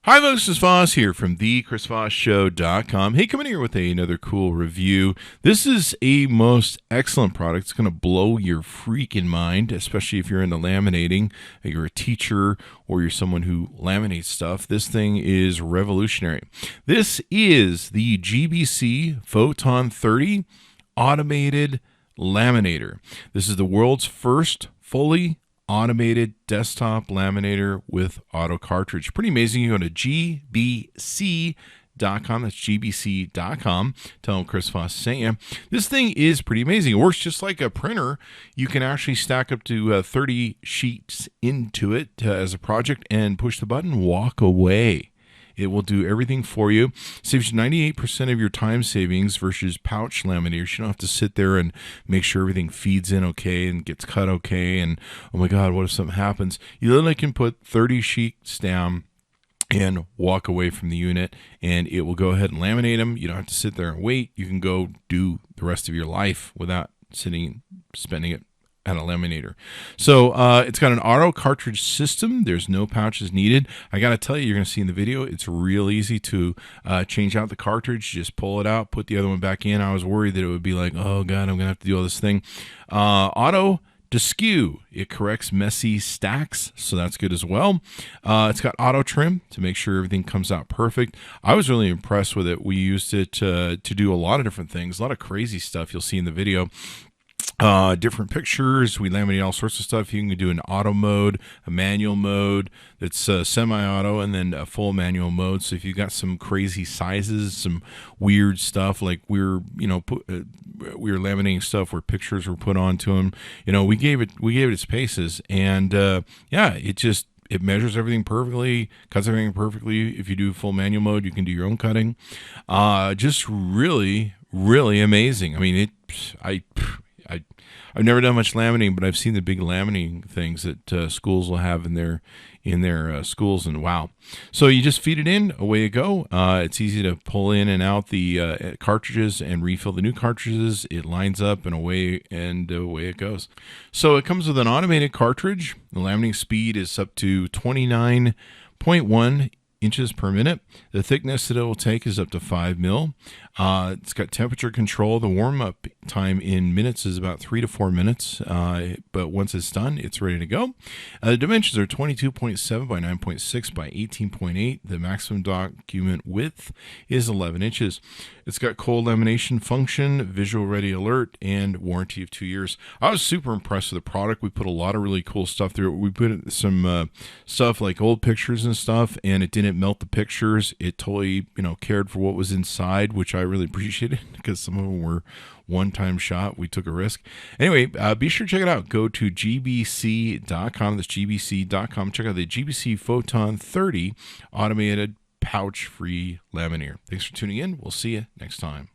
Hi, folks. This is Voss here from the ChrisVossShow.com. Hey, coming here with another cool review. This is a most excellent product. It's going to blow your freaking mind, especially if you're into laminating, you're a teacher, or you're someone who laminates stuff. This thing is revolutionary. This is the GBC Foton 30 automated laminator. This is the world's first fully automated desktop laminator with auto cartridge. Pretty amazing. You go to gbc.com. That's gbc.com. Tell them Chris Voss sent you. This thing is pretty amazing. It works just like a printer. You can actually stack up to 30 sheets into it as a project and push the button, walk away. It will do everything for you. Saves you 98% of your time savings versus pouch laminators. You don't have to sit there and make sure everything feeds in okay and gets cut okay. And, oh my God, what if something happens? You literally can put 30 sheets down and walk away from the unit, and it will go ahead and laminate them. You don't have to sit there and wait. You can go do the rest of your life without spending it at a laminator. So it's got an auto cartridge system. There's no pouches needed. I got to tell you, you're going to see in the video, it's real easy to change out the cartridge. Just pull it out, put the other one back in. I was worried that it would be like, oh God, I'm going to have to do all this thing. Auto Skew. It corrects messy stacks, so that's good as well. It's got auto trim to make sure everything comes out perfect. I was really impressed with it. We used it to do a lot of different things, a lot of crazy stuff you'll see in the video. Different pictures. We laminate all sorts of stuff. You can do an auto mode, a manual mode that's semi-auto, and then a full manual mode. So if you've got some crazy sizes, some weird stuff, like we were laminating stuff where pictures were put onto them. We gave it its paces, and it measures everything perfectly, cuts everything perfectly. If you do full manual mode, you can do your own cutting. Just really, really amazing. I mean, I've never done much laminating, but I've seen the big laminating things that schools will have in their schools, and wow. So you just feed it in, away you go. It's easy to pull in and out the cartridges and refill the new cartridges. It lines up and away it goes. So it comes with an automated cartridge. The laminating speed is up to 29.1 inches per minute. The thickness that it will take is up to 5 mil. It's got temperature control. The warm-up time in minutes is about 3 to 4 minutes, but once it's done, it's ready to go. The dimensions are 22.7 by 9.6 by 18.8. The maximum document width is 11 inches. It's got cold lamination function, visual ready alert, and warranty of 2 years. I was super impressed with the product. We put a lot of really cool stuff through it. We put some stuff like old pictures and stuff, and it didn't melt the pictures. It totally, cared for what was inside, which I really appreciated because some of them were one-time shot. We took a risk. Anyway, be sure to check it out. Go to gbc.com. That's gbc.com. Check out the GBC Foton 30 automated pouch-free laminator. Thanks for tuning in. We'll see you next time.